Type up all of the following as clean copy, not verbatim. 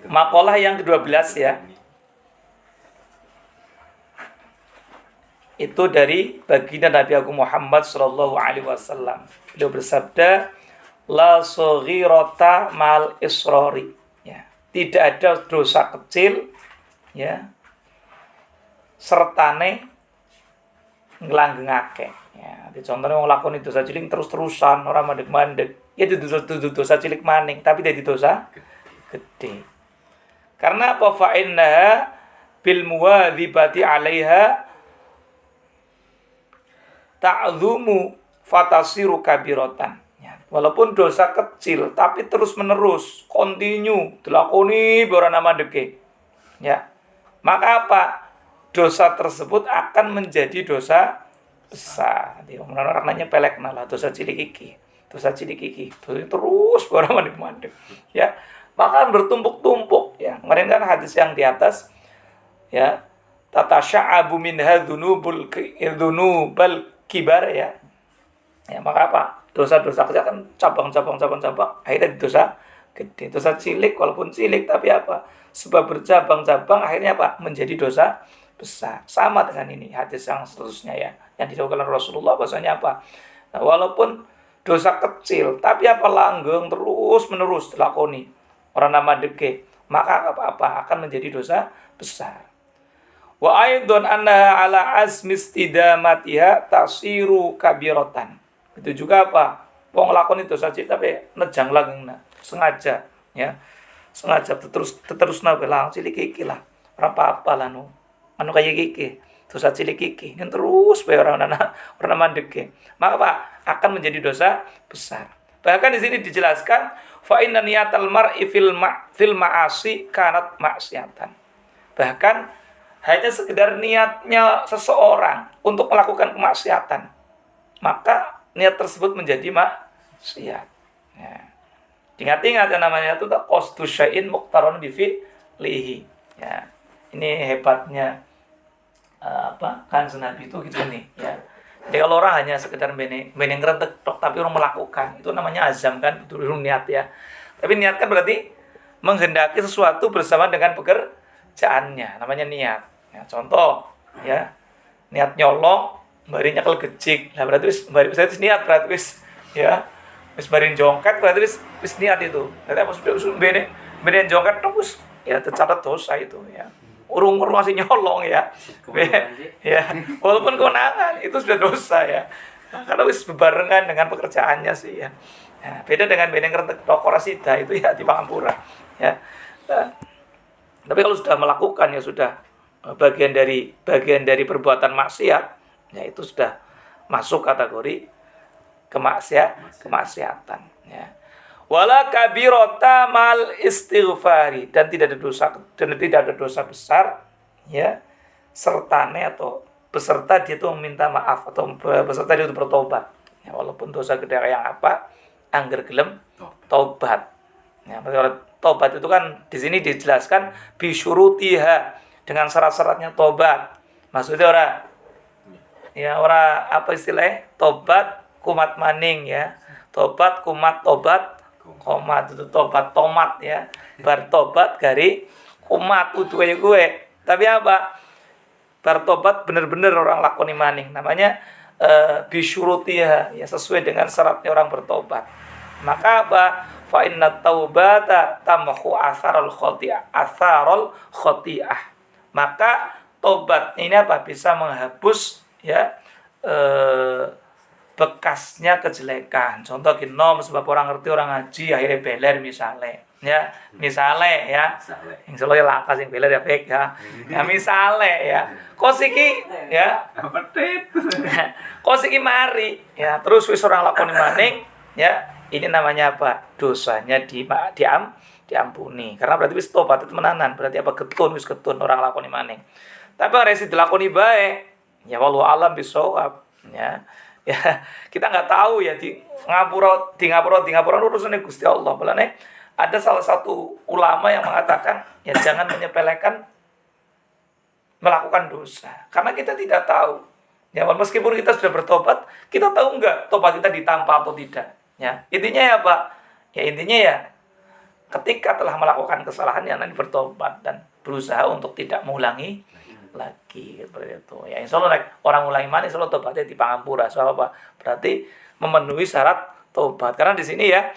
Makalah yang ke-12 ya. Itu dari baginda Nabi Agung Muhammad sallallahu alaihi wasallam. Beliau bersabda, la saghirata mal israri. Ya, tidak ada dosa kecil ya sertane nglanggengake. Ya, contohnya wong lakoni dosa cilik terus-terusan ora mandeg-mandeg. Ya itu dosa cilik maning, tapi dadi dosa gede. Karena apa? Fa inna bil muwadzibati 'alaiha ta'dzumu fatasiru kabiratan. Ya, walaupun dosa kecil tapi terus menerus continue dilakoni ora mandege. Ya. Maka apa? Dosa tersebut akan menjadi dosa besar. Dia orangnya pelek lah dosa cilik iki. Dosa cilik iki. Terus ora mandeg-mandeg. Ya. Maka bertumpuk-tumpuk ya. Kemarin kan hadis yang di atas ya, tatasya'abu minha dzunubul kibar ya. Ya, maka apa? Dosa-dosa kecil kan cabang, akhirnya dosa gede. Dosa cilik walaupun cilik tapi apa? Sebab bercabang-cabang akhirnya apa? Menjadi dosa besar. Sama dengan ini hadis yang seterusnya ya, yang dilakukan Rasulullah bahwasanya apa? Nah, walaupun dosa kecil tapi apa langgeng terus-menerus dilakoni orang nama deke, maka apa akan menjadi dosa besar. Wa aidon anna ala azmi istidamatiha tasiru kabiratan. Itu juga apa? Wong lakoni dosa cilik tapi nejang langgengna sengaja ya. Sengaja terus nabelang cilik iki lah. Ora apa-apa lah no. Anu kaya iki. Dosa cilik iki yang terus bae orang mandeke. Maka apa? Akan menjadi dosa besar. Bahkan di sini dijelaskan fa inna niyatal mar'i fil ma'asi kanat maksiatan. Bahkan hanya sekedar niatnya seseorang untuk melakukan kemaksiatan, maka niat tersebut menjadi maksiat. Ya. Ingat-ingat yang namanya itu qasdu syai'in muqtaron bi fi'lihi. Ya. Ini hebatnya kan Nabi itu gitu nih, ya. Jadi kalau orang hanya sekedar beneng rentek tapi orang melakukan, itu namanya azam kan, itu niat ya. Tapi niat kan berarti menghendaki sesuatu bersama dengan pekerjaannya, namanya niat. Ya, contoh ya, niat nyolong, bari nyekel gejik. Lah berarti wis niat berarti wis ya. Wis bari jongkat berarti wis niat itu. Berarti apa sudah benen jongkat terus ya tercatat dosa itu ya. Urung masih nyolong ya. Ya, walaupun kewenangan itu sudah dosa ya. Nah, karena wis bebarengan dengan pekerjaannya sih ya. Nah, beda dengan beneng rentek korasida itu ya di Pangampura ya. Nah, tapi kalau sudah melakukan ya sudah bagian dari perbuatan maksiat ya, itu sudah masuk kategori kemaksiatan ya. Wala kabirota mal istighfari, dan tidak ada dosa besar ya sertane atau beserta dia itu meminta maaf atau beserta dia itu bertobat ya, walaupun dosa gede yang apa angger gelem tobat ya. Tobat itu kan di sini dijelaskan bisyurutiha, dengan syarat-syaratnya tobat. Maksudnya ora apa istilahnya tobat kumat maning ya, tobat kumat tobat komat itu tobat tomat ya, bertobat gari kumat utuh kayak gue. Tapi apa? Bertobat bener-bener orang lakoni maning, namanya bisyurutiha ya, sesuai dengan syaratnya orang bertobat. Maka apa? Fa inna taubata tamhu asarul khoti'ah. Maka tobat ini apa? Bisa menghapus ya bekasnya kejelekan. Contoh ginom sebab orang ngerti orang ngaji akhirnya beler misalnya ya. Insya Allah ya langkah sing beler ya baik ya. Ya misalnya ya. Kosiki ya. Kosiki mari ya, terus wis orang lakoni maning ya. Ini namanya apa? Dosanya diampuni. Karena berarti wis tobat itu menanan. Berarti apa? Getun orang lakoni maning. Tapi orang sing dilakoni bae ya wallahu alam bisawab ya. Ya, kita nggak tahu ya di ngapura urusannya Gusti Allah. Mulane ada salah satu ulama yang mengatakan ya jangan menyepelekan melakukan dosa, karena kita tidak tahu. Ya, meskipun kita sudah bertobat, kita tahu nggak tobat kita ditampa atau tidak. Ya, intinya ya Pak. Ya intinya ya ketika telah melakukan kesalahan yang nanti bertobat dan berusaha untuk tidak mengulangi lagi seperti itu. Ya insya Allah orang ulangi mana insya Allah tobatnya di pangampura. Soal apa? Berarti memenuhi syarat tobat. Karena di sini ya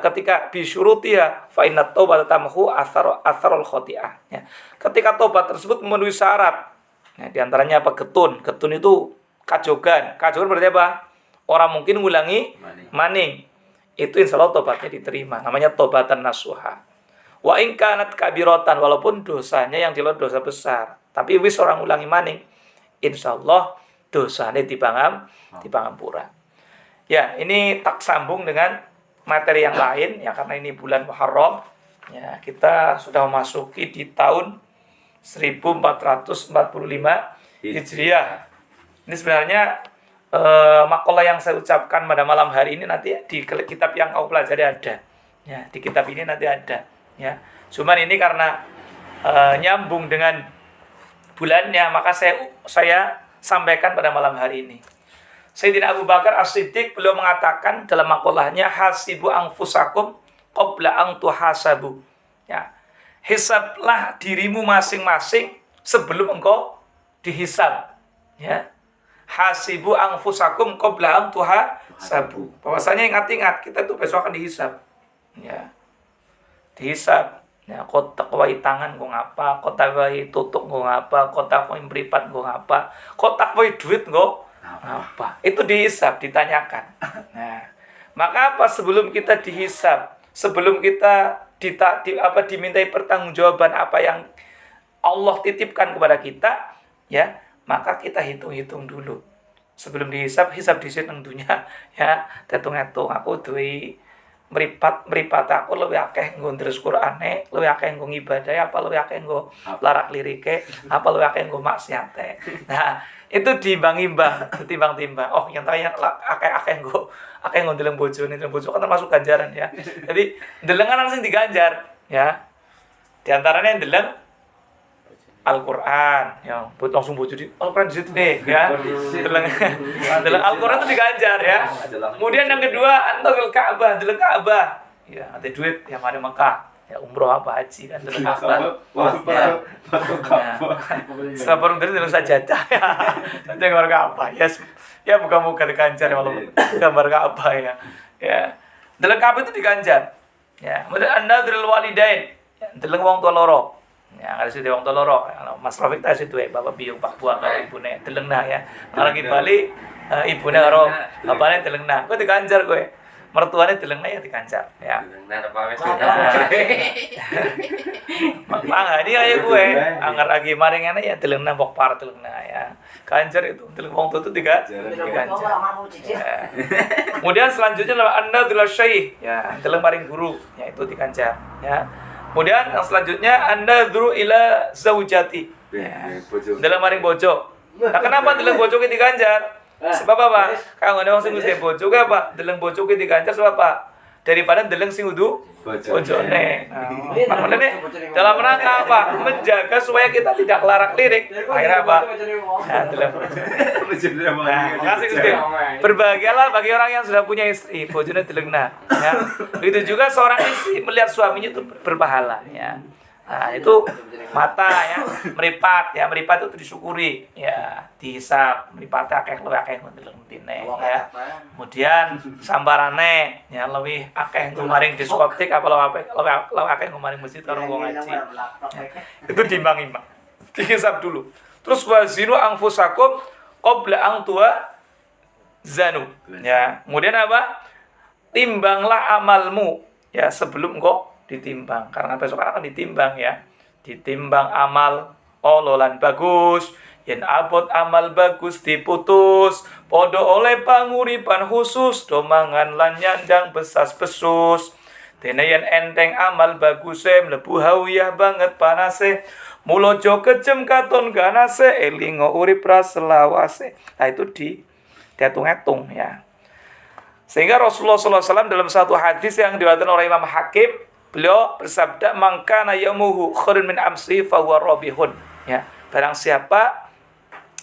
ketika bisyurutiha fa inna taubata tamhu atharul khoti'ah. Ya. Ketika tobat tersebut memenuhi syarat. Ya, di antaranya apa? Getun. Getun itu kajogan. Kajogan berarti apa? Orang mungkin ngulangi maning. Itu insya Allah tobatnya diterima. Namanya tobatan nasuha. Wa in kanat kabiratan, walaupun dosanya yang dilakukan dosa besar, tapi wis orang ulangi maning, insya Allah dosanya dipangampura. Ya, ini tak sambung dengan materi yang lain ya, karena ini bulan Muharram. Ya, kita sudah memasuki di tahun 1445 Hijriah. Ini sebenarnya makalah yang saya ucapkan pada malam hari ini nanti di kitab yang kau pelajari ada. Ya, di kitab ini nanti ada. Ya, cuman ini karena nyambung dengan bulannya, maka saya sampaikan pada malam hari ini. Sayyidina Abu Bakar As-Siddiq beliau mengatakan dalam makalahnya, hasibu anfusakum qabla an tuhasabu. Ya, hisablah dirimu masing-masing sebelum engkau dihisab. Ya, hasibu anfusakum qabla an tuhasabu. Bahwasanya ingat-ingat kita itu besok akan dihisab. Ya, dihisab. Ya, kau takwai tangan kau ngapa, kau takwai tutuk kau ngapa, kau takwai beripat kau ngapa, kau takwai duit kau ngapa. Itu dihisab, ditanyakan. Nah, maka apa sebelum kita dihisab, sebelum kita dimintai pertanggungjawaban apa yang Allah titipkan kepada kita, ya, maka kita hitung-hitung dulu. Sebelum dihisab, hisab dhisik nang dunya, ya, hitung-hitung aku duwe meripat aku lebih akeh nggo ndres Qur'ane, lebih akeh nggo ngibadah, apa lebih akeh nggo larak lirike, apa lebih akeh nggo maksiate. Nah, itu ditimbang-timbang. Oh, yang tanya akeh nggo ndeleng bojone, kan termasuk ganjaran ya. Jadi ndelengan langsung diganjar, ya. Di antaranya ndeleng Al-Qur'an, ya, langsung bojo di Al-Qur'an di situ nih, ya. Dalam Al-Qur'an itu diganjar, ya. Kemudian yang kedua, antul Ka'bah, dalam Ka'bah. Ya, ada duit yang ada Mekah, ya umroh apa haji kan dalam Ka'bah. Sabar dari dalam sajadah, ya. Nanti gambar Ka'bah, ya. Ya muka-muka diganjar walaupun gambar Ka'bah, ya. Ya. Dalam Ka'bah itu diganjar. Ya, kemudian anda dari walidain, dalam wong tua loro. Ya, ada situ wong toloro, Mas Rafiq ta situ bapak biung Pak Buah karo ibune delengna ya. Lagi Bali ibune karo bapakne delengna. Kowe dikanjar kowe. Mertuane delengna ya dikanjar ya. Delengna apa wis. Mangga ini ayo kowe. Angger lagi maring ngene ya delengna mbok par delengna ya. Kanjar itu deleng wong tutu dikanjar. Ya. Kemudian selanjutnya adalah anda adalah syekh ya, deleng maring guru ya itu dikanjar ya. Kemudian yang selanjutnya anda dulu ila zaujati. Ya. Dalam maring bojo. Nah, kenapa dalam bojo ki diganjar? Sebab apa? Kalau ada orang sing wis bojo ka apa? Dalam bojo ki diganjar sebab apa? Daripada deleng sing udu bojone. Nah, maknanya dalam rangka apa? Menjaga supaya kita tidak larak lirik. Akhirnya apa? Nah, dalam makasih Gusti. Berbahagialah bagi orang yang sudah punya istri, bojone delengna, ya. Begitu juga seorang istri melihat suaminya itu berpahala, ya. Nah, itu mata ya, meripat itu disyukuri, ya, dihisab, meripat akeh luwih akeh ndeleng tine, ya. Kemudian sambarane ya luwih akeh ngumaring diskotik apa luwih akeh ngumaring masjid karo wong ngaji. Ya. Itu diimbang-imbang. Dihisab dulu. Terus wazinu anfusakum qabla an zanu. Ya, kemudian apa? Timbanglah amalmu ya sebelum kok ditimbang, karena besok akan ditimbang ya. Ditimbang amal ololan bagus, yen abot amal bagus diputus, podo oleh panguripan khusus, domangan lan nyandang besas besus. Dene yen enteng amal baguse mlebu hawiyah banget panase, mulojo kejem katon ganase, elingo urip ra selawase. Nah itu dihitung-hitung ya. Sehingga Rasulullah SAW dalam satu hadis yang diriwayatkan oleh Imam Hakim, beliau bersabda, "Mangkana yamuhu khairun min amsi fa huwa rabihun." Ya, barang siapa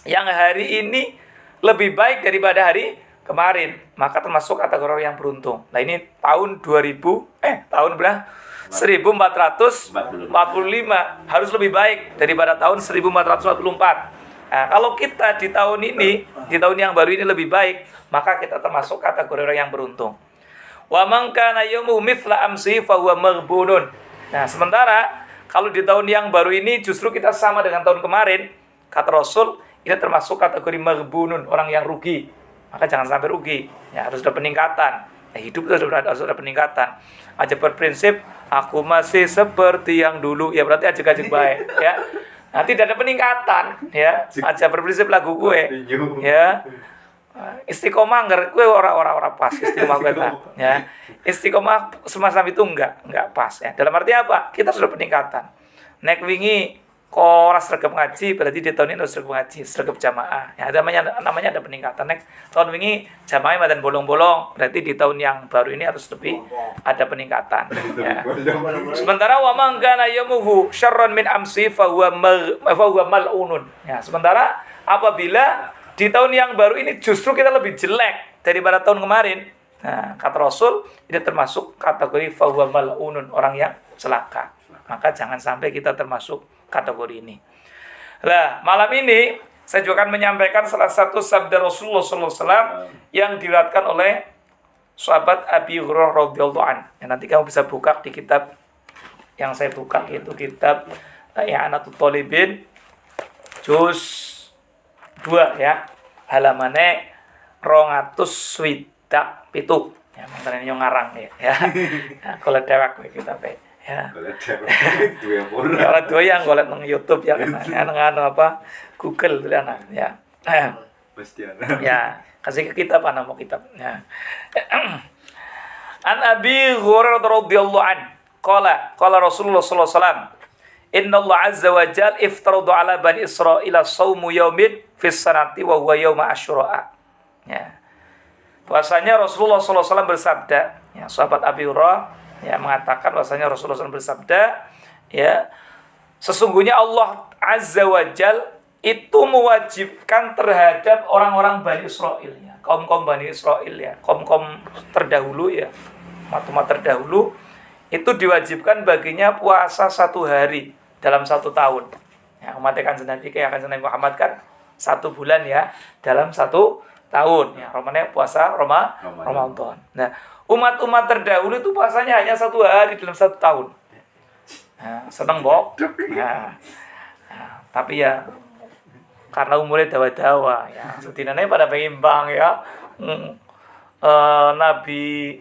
yang hari ini lebih baik daripada hari kemarin, maka termasuk kategori orang yang beruntung. Nah, ini tahun 2000 tahun berapa? 1445 harus lebih baik daripada tahun 1444. Nah, kalau kita di tahun ini, di tahun yang baru ini lebih baik, maka kita termasuk kategori orang yang beruntung. Wa man kana yaumuhu mithla amsi fa huwa maghbunun. Nah, sementara kalau di tahun yang baru ini justru kita sama dengan tahun kemarin, kata Rasul, ini termasuk kategori maghbunun, orang yang rugi. Maka jangan sampai rugi. Ya, harus ada peningkatan. Hidup itu harus ada peningkatan. Aja berprinsip aku masih seperti yang dulu, ya berarti ajak-ajak baik, ya. Nah, tidak ada peningkatan, ya. Aja berprinsip lagu gue, ya. Istiqomah gue orang pas istiqomah gue tak, ya. Istiqomah semacam itu enggak pas, ya. Dalam arti apa? Kita sudah peningkatan. Nek wingi kok ora sregep ngaji, berarti di tahun ini harus sregep ngaji, sregep jamaah. Ya, namanya ada peningkatan. Nek tahun wingi jamaah madan bolong-bolong, berarti di tahun yang baru ini harus lebih ada peningkatan. Ya. Sementara wa man kana yamuhu syarran min amsi fa huwa mal'unun. Ya, sementara apabila di tahun yang baru ini justru kita lebih jelek daripada tahun kemarin. Nah, kata Rasul, ini termasuk kategori fa huwa mal'unun, orang yang celaka. Maka jangan sampai kita termasuk kategori ini. Nah, malam ini saya juga akan menyampaikan salah satu sabda Rasulullah SAW yang diriwayatkan oleh sahabat Abi Hurairah radhiyallahu anhu. Ya, nanti kamu bisa buka di kitab yang saya buka, yaitu kitab I'anatul Thalibin juz 2 ya. Halamane 267. Ya, mangkane yo ngarang ya. Nah, kalau dewek kita ya. Kalau doyan golek nang YouTube ya nang apa Google ya. Ya, kasih ke kita apa nama kitab ya. An Abi Hurairah radhiyallahu an qala Rasulullah sallallahu alaihi wasallam inna Allah azza wa jalla iftarada ala bani Israil shaumu yaumin fis sanati wa huwa yaum Asyura. Ya. Bahwasanya Rasulullah sallallahu alaihi wasallam bersabda, ya, sahabat Abi Hurairah ya mengatakan bahwasanya Rasulullah SAW bersabda, ya, sesungguhnya Allah Azza wa Jal itu mewajibkan terhadap orang-orang Bani Israel, ya, kaum-kaum Bani Israel, ya, kaum-kaum terdahulu, ya, umat-umat terdahulu itu diwajibkan baginya puasa 1 hari dalam 1 tahun. Ya, umat Kanjeng Nabi Muhammad kan 1 bulan ya dalam 1 tahun. Ya, Ramadan puasa Ramadan. Nah, umat-umat terdahulu itu puasanya hanya 1 hari dalam 1 tahun. Nah, seneng bok. Nah, tapi ya karena umurnya dawa-dawa ya, setidaknya pada pengimbang ya. Nabi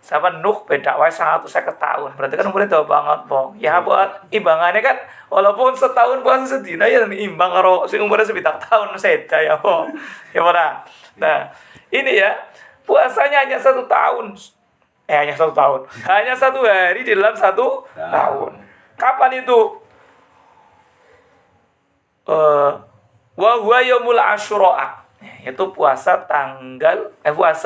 siapa Nuh beda wae 150 tahun. Berarti kan umurnya dawa banget, bok. Ya buat imbangannya kan walaupun setahun puasa sedina ya imbang karo sing umurnya 7 tahun seda ya, bok. Ya ora. Nah, ini ya puasanya hanya 1 tahun. Hanya 1 tahun. Hanya 1 hari di dalam 1 tahun. Kapan itu? Wa huwa yaumul Asyura. Yaitu puasa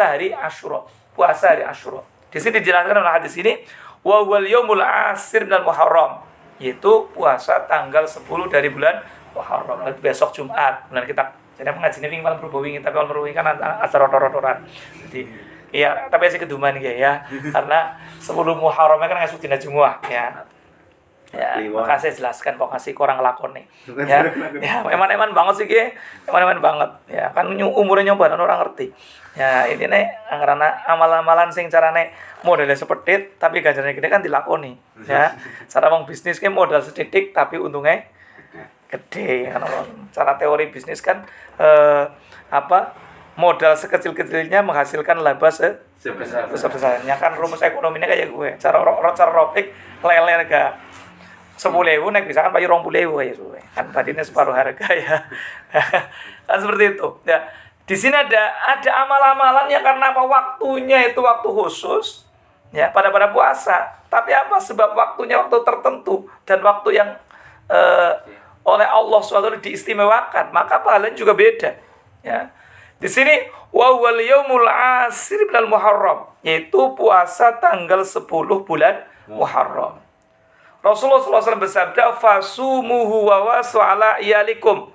hari Asyura. Puasa hari Asyura. Di sini dijelaskan dalam hadis ini, wa huwal yaumul ashir minal Muharram. Yaitu puasa tanggal 10 dari bulan Muharram. Besok Jumat. Bulan kita jadi mengaji ini malam berhubungi, tapi malam berhubungi kan acara rotor-rotoran. Jadi, iya, tapi masih keduman ya, karena 10 Muharramnya kan ngasih dina Jumat ya. Ya, maka saya jelaskan kok kasih kurang lakon nih. Ya, eman-eman banget sih ge, eman-eman banget. Ya, kan umurnya nyoba orang ngerti. Ya, ini nih karena amal-amalan sing carane modalnya seperti tapi ganjarannya gede kan dilakoni. Ya, cara wong bisnis ke modal sedikit tapi untungnya gede. Cara teori bisnis kan modal sekecil-kecilnya menghasilkan laba sebesar-besarnya. Kan rumus ekonominya kayak gue. Cara ropik lele ga 10.000 naik bisa kan bayar 20.000 kayak gue. Kan tadinya separuh harga ya. Kan seperti itu. Ya. Di sini ada amal-amalan yang karena apa waktunya itu waktu khusus ya pada puasa. Tapi apa sebab waktunya waktu tertentu dan waktu yang oleh Allah SWT diistimewakan, maka pahalanya juga beda. Ya. Di sini wa huwal yaumul ashir minal Muharram, yaitu puasa tanggal 10 bulan Muharram. Rasulullah SAW bersabda, fasumuhu wa wasu ala iyalikum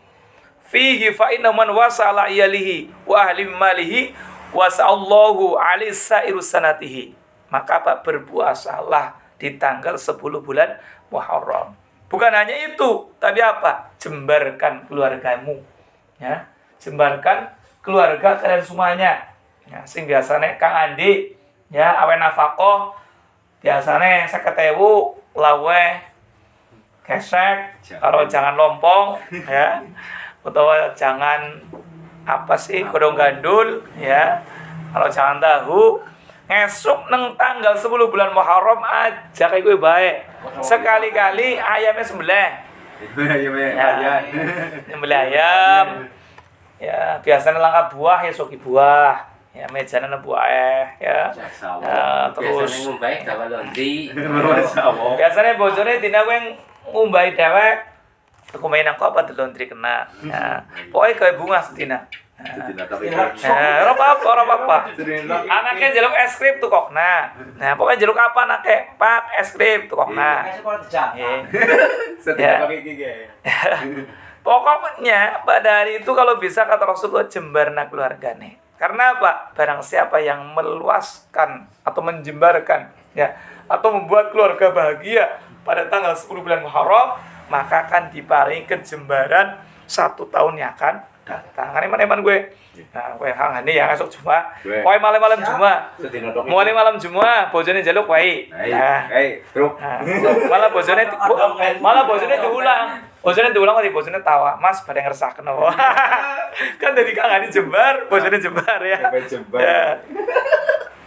fihi fa inna man wasa ala iyalihi wa ahli malihi wasa'allahu alaihi sa'iru sanatihi. Maka berpuasalah di tanggal 10 bulan Muharram. Bukan hanya itu, tapi apa? Jembarkan keluargamu. Ya, jembarkan keluarga kalian semuanya. Ya, sing biasanya Kang Andi, ya awe nafkah biasanya 50.000 lawe kesek, kalau jangan lompong, ya, atau jangan apa sih godong gandul, ya, kalau jangan tahu. Ngesuk neng tanggal 10 bulan Muharram aja kayak gue baik. Sekali-kali ayamnya sembelih. Sembelih ayam. Ya, biasanya langkah buah ya soki buah. Ya, mejane buah ya. Terus ngumbai gawe laundry. Biasanya bojone dina kowe ngumbai dhewek. Tuku main aku apa di laundry kena. Ya, pokoknya kayak bunga sedina. Ora apa-apa. Anaknya jaluk es krim tuh kokna. Nah, pokoknya jaluk apa anaknya? Pak, es krim tuh kokna. Pokoknya pada hari itu kalau bisa kata Rasulullah jembarna keluargane. Karena apa? Barang siapa yang meluaskan atau menjembarkan ya atau membuat keluarga bahagia pada tanggal 10 bulan Muharram, maka akan diparingi kejembaran 1 tahun yang akan datang. Eman gue. Nah, kowe hangane ya esuk Jumat. Kowe malam-malam Jumat. Mulai malam Jumat bojone njaluk wae. Nah, truk. Malah bojone diulang. Bojone diulang kok bojone tawa. Mas pada ngeresaken apa? Kan dari Kang jembar, bojone jembar ya. Jembar.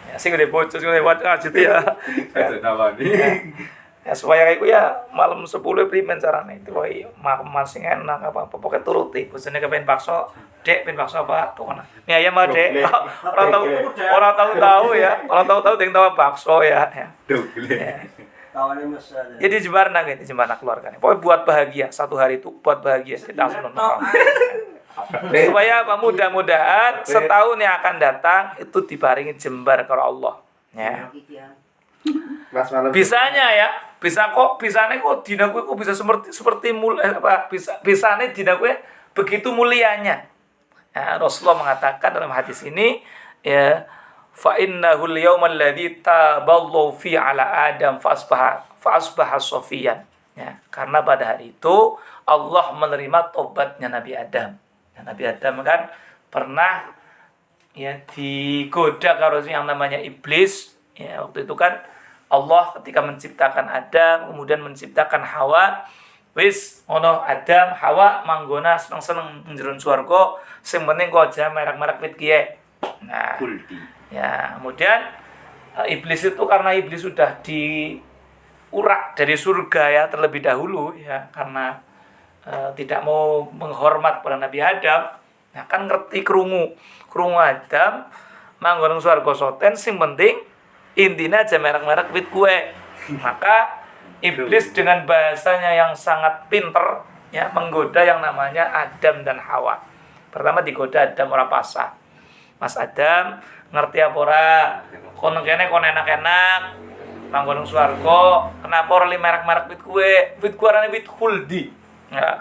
Ya sing gede bojo sing lewat gitu ya. Ya supaya kayak gue ya malam 10 primen carane itu wae masing enak apa pokoknya turuti bojone kepen bakso dek pengen bakso apa pokoknya ini ayam mah dek orang tahu ya orang tahu ding tahu bakso ya jadi jembarna gitu jembarna keluarga nih pokoknya buat bahagia satu hari itu buat bahagia kita langsung nonton supaya apa mudah-mudahan setahun yang akan datang itu dibaringi jembar kalau Allah ya. Bisanya ya, bisanya kok dina gue kok bisa seperti bisanya dina gue begitu mulianya. Ya, Rasulullah mengatakan dalam hadis ini ya fa innahul yaumal ladzi taballahu fi ala adam fa asbaha sofiyan. Ya, karena pada hari itu Allah menerima tobatnya Nabi Adam. Ya, Nabi Adam kan pernah ya digoda karo yang namanya iblis. Ya, waktu itu kan Allah ketika menciptakan Adam, kemudian menciptakan Hawa, wis ono Adam, Hawa manggona seneng-seneng njeron swarga, sing penting kok aja merek-merek wit kiye. Nah, ya, kemudian iblis itu karena iblis sudah diurak dari surga ya terlebih dahulu ya karena tidak mau menghormat pada Nabi Adam. Nah, kan ngerti krungu Adam manggon swarga soten sing penting intinya aja merek-merek wit kue. Maka iblis dengan bahasanya yang sangat pinter ya menggoda yang namanya Adam dan Hawa. Pertama digoda Adam ora pasah. Mas Adam ngerti apa ora? Kono kene kon enak-enak manggon swarga, kenapa ora li merek-merek wit kue? Wit kue arane wit khuldi. Ya.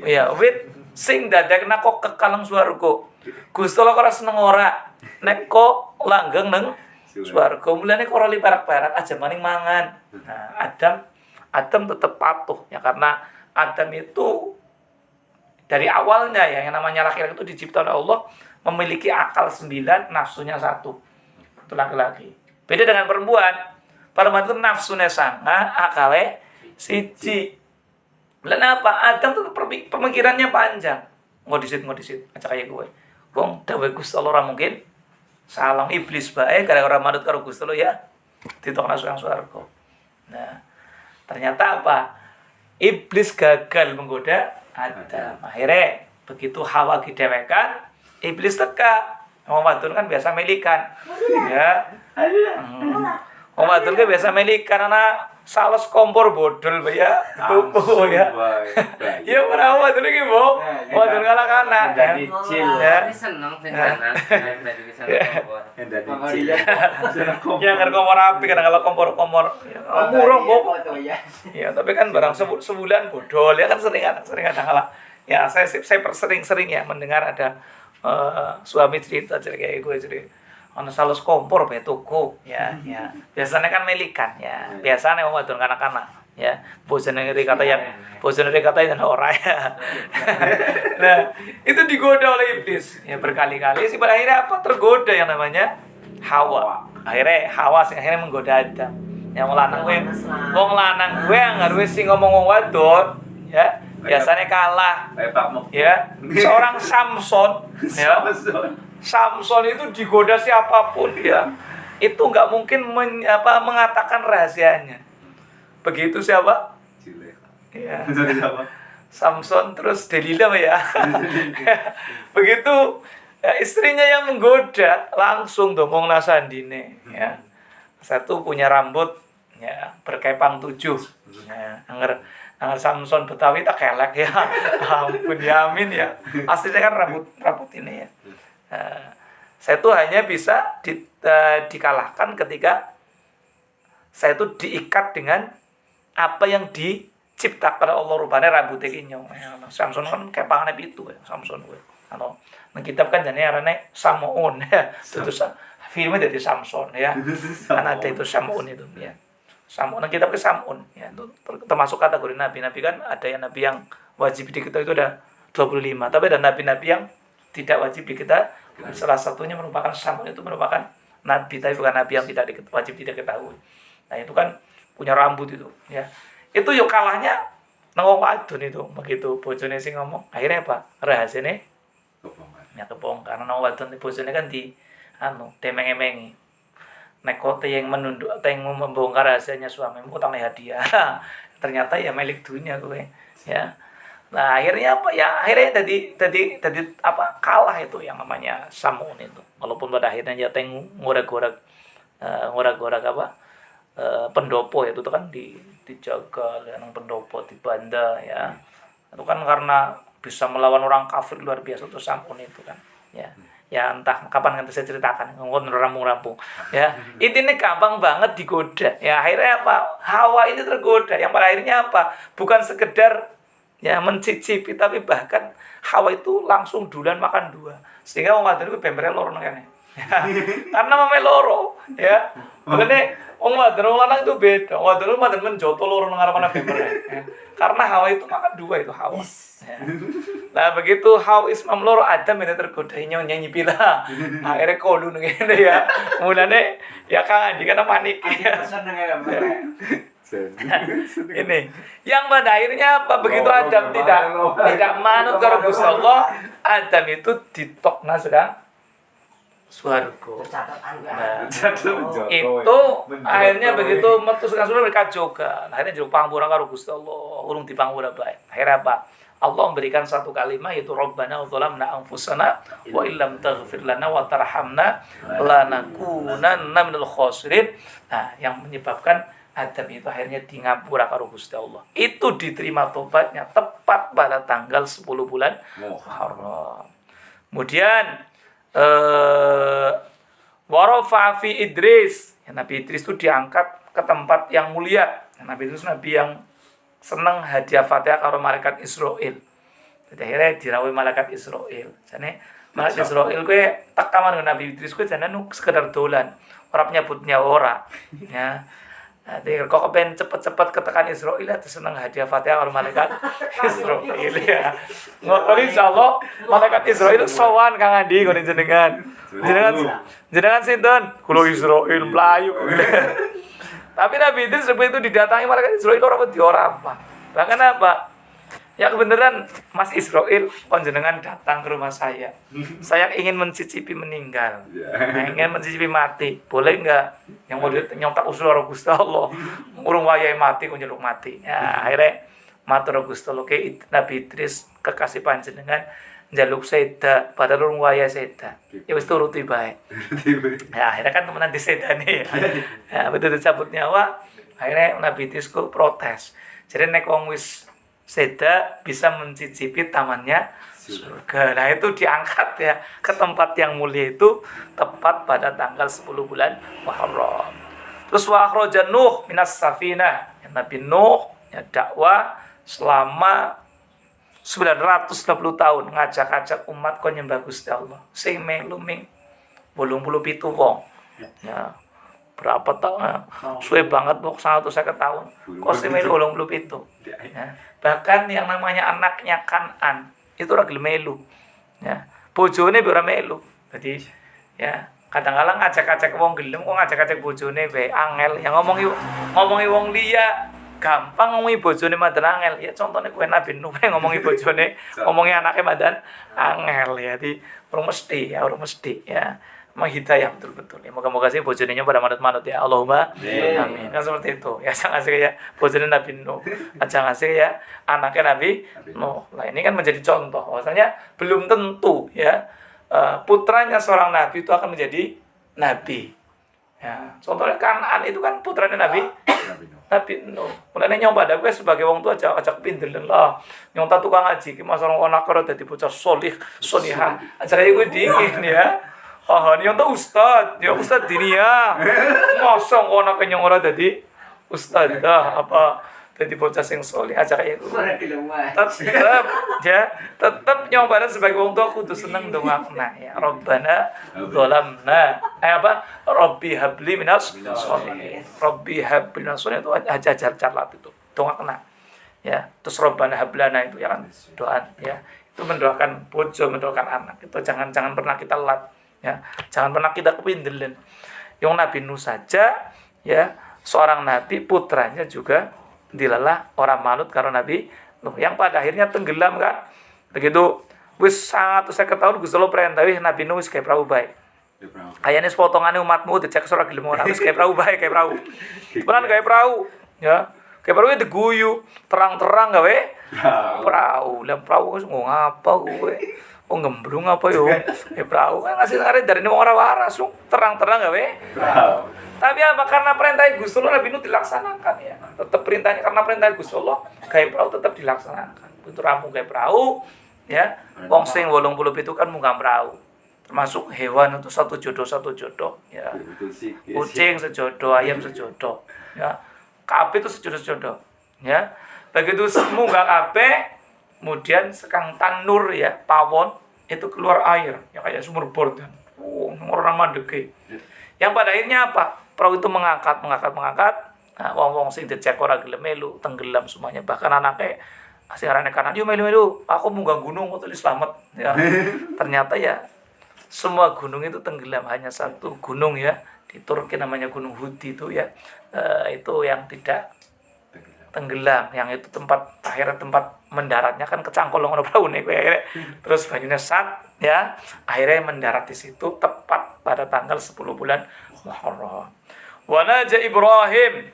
Iya, wit sing dadekna kok kekal nang swarga. Gusti Allah ora seneng ora nek kok langgeng nang swarga mulane kok ora li perak-perak aja maning mangan. Nah, Adam tetap patuh ya karena Adam itu dari awalnya ya yang namanya laki-laki itu diciptakan oleh Allah memiliki akal 9, nafsunya 1. Itu laki-laki. Beda dengan perempuan. Perempuan itu nafsunya 9, akalnya 1. Kenapa? Adam tuh pemikirannya panjang. Ngodisit aja kayak gue. Wong dawe Gusti Allah ora mungkin salah iblis bae gara-gara manut karo Gusti Allah ya ditokna surang swarga. Nah, ternyata apa? Iblis gagal menggoda Adam. Akhirnya begitu Hawa didewekan, iblis teka. Wong wadon kan biasa melikan. Ya. Wong wadon kan biasa melikan ana sales kompor bodol ya. Tuku ya. Ya ora wadon iki, Bu. Wadon kanak-kanak. Dari cil ya. Seneng tenanan dari bisa kompor. Dari cil. Ya kan kompor api kadang kalau kompor murah, Bu. Ya, tapi kan barang sebulan bodol ya kan sering ada kalah. Ya, saya sering ya mendengar ada suami cerita kayak gue jadi ana salus kompor bae tuku ya ya. Biasanya kan melikan ya. Biasanya wong wadon kanak-kanak ya. Bojone kata yang ora ya. Nah, itu digoda oleh iblis. Ya berkali-kali sih pada akhirnya apa? Tergoda yang namanya Hawa. Akhirnya Hawa sing akhirnya menggoda Adam. Yang wong lanang gue yang harus sing ngomong wong wadon ya. Biasanya kalah ya. Seorang Samson ya. Samson itu digoda siapapun ya, itu nggak mungkin mengatakan rahasianya. Begitu siapa? Ya. Samson terus Delila ya. Begitu ya, istrinya yang menggoda langsung domong nasandine ya. Satu punya rambut ya berkepang 7 ya. Anger Samson Betawi tak kelek ya. Ampun Yamin ya. Aslinya kan rambut ini ya. Saya tuh hanya bisa dikalahkan ketika saya tuh diikat dengan apa yang diciptakan Allah rupanya rambutnya kinyong. Samson kan kepangannya itu ya, Samson gue. Kalau kitab kan jadinya arane Samuon ya. Itu filmnya dari Samson ya. Kan ada itu Samuon itu ya. Samuon kitab ke Samuon ya. Itu termasuk kategori nabi. Nabi kan ada yang nabi yang wajib di kita itu ada 25, tapi ada nabi-nabi yang tidak wajib di kita. Salah satunya merupakan Samuel, itu merupakan nabi tapi bukan nabi yang wajib tidak ketahui. Nah itu kan punya rambut itu ya. Itu yuk kalahnya nang wong wadon itu. Begitu bojone sing ngomong, akhirnya apa? Rahasiane ya kebongkar karena nang wadon bojone kan di demeng-emengi. Nek kote yang menunduk atau yang membongkar rahasianya suamimu utang hadiah. Ternyata ya milik dunia gue ya. Nah akhirnya apa ya, akhirnya tadi apa kalah itu yang namanya Samuel itu. Walaupun pada akhirnya ya ngorak-ngorak apa pendopo itu kan dijaga yang pendopo di banda ya. Itu kan karena bisa melawan orang kafir luar biasa itu Samuel itu kan ya. Ya entah kapan nanti saya ceritakan ngon rampung-rampung ya. Intinya gampang banget digoda ya. Akhirnya apa, Hawa ini tergoda yang pada akhirnya apa, bukan sekedar ya mencicipi, tapi bahkan Hawa itu langsung duluan makan 2 sehingga wong wadon iku bembere loro nang kene. Karena mame loro ya. Makane wong wadon wong lanang itu beda. Wong wadon itu menjoto loro nang ngarepane bembere. Ya. Karena Hawa itu makan 2 itu Hawa. Ya. Nah begitu Hawa Ismam loro Adam ini tergoda nyanyi pila. Akhirnya kolu nang kene ya. Mulane ya Kang Andi kan panik. Ya. Ini yang pada akhirnya apa, begitu Adam tidak manut karo Gusti Allah, Adam itu ditokna sedang swarga. Nah, itu akhirnya begitu metu sekang surga mereka juga. Akhirnya jero pangapura karo Gusti Allah, urung dipangapura bae. Akhirnya apa? Allah memberikan satu kalimat yaitu Rabbana dzalamna anfusana wa illam taghfir lana wa tarhamna lanakunanna minal khasirin. Nah, yang menyebabkan Adam itu akhirnya di ngapura karo Gusti Allah. Itu diterima tobatnya tepat pada tanggal 10 bulan Muharram. Kemudian warafa fi Idris. Ya, Nabi Idris itu diangkat ke tempat yang mulia. Ya, Nabi Idris nabi yang seneng hadiah Fatihah karo malaikat Israel. Jadi akhirnya dirawuhi malaikat Israel. Jane malaikat Israel kowe tekaman Nabi Idris kowe jane sekedar dolan. Ora nyebutnya ora. Ya. Nanti kok kepen cepet-cepet ketekan Israel atau seneng hadiah Fatihah kalau malaikat Israel ya. Ngotori insyaallah malaikat Israel sowan Kang Andi ngene jenengan. Jenengan sinten? Kula Israel mlayu. Tapi Nabi Idris itu didatangi malaikat Israel ora apa. Bahkan apa? Ya kebenaran Mas Israel panjenengan datang ke rumah saya. Saya ingin mencicipi meninggal. Ingin mencicipi mati. Boleh enggak? Yang mau nyontak usul karo Gusti Allah. Urung wayahe mati kok nyeluk mati. Ya akhirnya matur Gusti Allah ke Nabi Idris kekasih panjenengan njaluk seda padahal urung wayahe seda. Ya wis turuti bae. Ya akhirnya kan temenan disedane. Ya betul dicabut nyawa. Akhirnya Nabi Idris ku protes. Jadi nek wong wis seda bisa mencicipi tamannya surga. Nah itu diangkat ya ke tempat yang mulia itu tepat pada tanggal 10 bulan Muharram. Terus wa akhraja Nuh minas safinah. Nabi Nuh ya dakwah selama 960 tahun ngajak-ajak umat kok nyembah Gusti Allah. Sing melu 87 wong. Ya. Berapa tahun? Suwe banget kok 150 tahun. Kosime 87. Ya. Bahkan yang namanya anaknya Kanan itu ora gelem melu. Ya. Bojone ora melu. Jadi ya kadang-kadang ngajak-ngajak wong gelem kok ngajak-ngajak bojone wae angel. Yang ngomongi wong liya gampang, ngomongi bojone madan angel. Ya contohnya kowe Nabi Nuh ngomongi bojone, ngomongi anaknya madan angel ya. Jadi urung mesti ya. Menghidayah betul-betul ya. Moga-moga sih bojone pada manut-manut ya. Allahumma amin. Kan seperti itu. Ya jangan asik ya bojone Nabi Nuh. Jangan asik ya anaknya Nabi Nuh. Nah, ini kan menjadi contoh. Bahwasanya belum tentu ya putranya seorang nabi itu akan menjadi nabi. Ya, contohnya Kanan itu kan putranya Nabi Nuh. Mulane nyomba dak sebagai wong tua ajak pindelan lah. Nyonta tukang ngaji ki mas orang anak karo dadi bocah solihah. Ajake kuwi dingin ya. Oh, nyonta ustad, ya ustad dinia. Mosong ana kenyang ora dadi ustad dah apa dadi bocah sing solih ajake kuwi. Tetep nyoba sebagai wong tua kudu seneng ndongakna ya. Rabbana dzalamna Rabbi habli minas sholihin. Rabbi habli minas sholihin itu ajar calat itu. Dongakna. Ya, terus Rabbana hablana itu ya kan doa ya. Itu mendoakan bojo, mendoakan anak. Itu jangan pernah kita lat ya. Jangan pernah kita kepindelan. Yang Nabi Nuh saja ya, seorang nabi putranya juga dilalah orang manut karo Nabi Nuh yang pada akhirnya tenggelam kan. Begitu wis 150 tahun Gusti Allah perintahi Nabi Nuh wis kayak perahu bae. Ayane sepotongane umatmu dicek ora gelem ora wis kayak perahu bae, kayak perahu. Beneran kayak perahu ya. Kayak perahu diguyu, terang-terang gawe perahu. Lah perahu wis ngapa kowe? Oh gemblung apa yo? Perahu kan ngasih ngare dari wong ora waras, terang-terang gawe perahu. Tapi apa karena perintah Gusti Allah Nabi Nuh dilaksanakan ya. Tetap perintahnya karena perintah Gusti Allah kayak perahu tetap dilaksanakan. Itu ramu kayak perahu ya. Wong sing 87 itu kan munggah perahu. Termasuk hewan itu satu jodoh ya. Kucing sejodoh, ayam sejodoh ya. Kabeh itu sejodoh ya. Begitu munggah kabeh kemudian sekang tanur ya, pawon itu keluar air ya kayak sumur bor kan. Orang mandeke. Yang pada akhirnya apa? Perahu itu mengangkat. Nah, wong-wong sing dicek ora gelem melu, tenggelam semuanya. Bahkan anaknya sing arane Kanan, "Yo melu, aku munggah gunung kok tulis selamat." Ya. Ternyata ya semua gunung itu tenggelam, hanya satu gunung ya di Turki namanya Gunung Hudi itu ya. Itu yang tidak tenggelam, yang itu akhirnya tempat mendaratnya kan kecangkol ngono praune kowe akhirnya. Terus banyune sat ya, akhirnya mendarat di situ tepat pada tanggal 10 bulan Muharram. Wa naja Ibrahim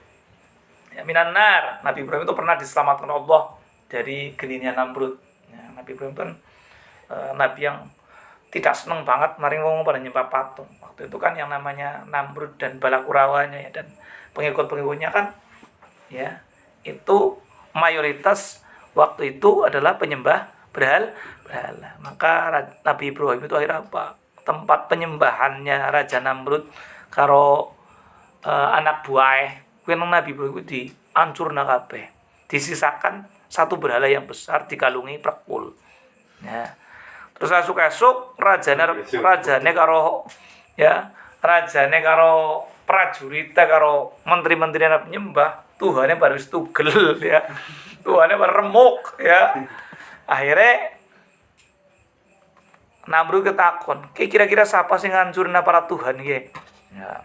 ya minan nar. Nabi Ibrahim itu pernah diselamatkan Allah dari geninnya Namrud. Ya, Nabi Ibrahim itu nabi yang tidak senang banget maring wong pada nyembah patung. Waktu itu kan yang namanya Namrud dan Balakurawanya ya, dan pengikut-pengikutnya kan ya itu mayoritas waktu itu adalah penyembah berhala. Maka Nabi Ibrahim itu akhirnya apa? Tempat penyembahannya Raja Namrud karo anak buah kuwi Nabi Ibrahim itu dihancurna kabeh. Disisakan satu berhala yang besar dikalungi prekul. Ya. Terus esuk-esuk rajane karo prajurit karo menteri-menteri anak penyembah Tuhannya baru tugel ya. Tuhannya baru remuk ya. Akhirnya Namrud ketakon, kira-kira siapa sing ngancurna para Tuhan iki? Ya.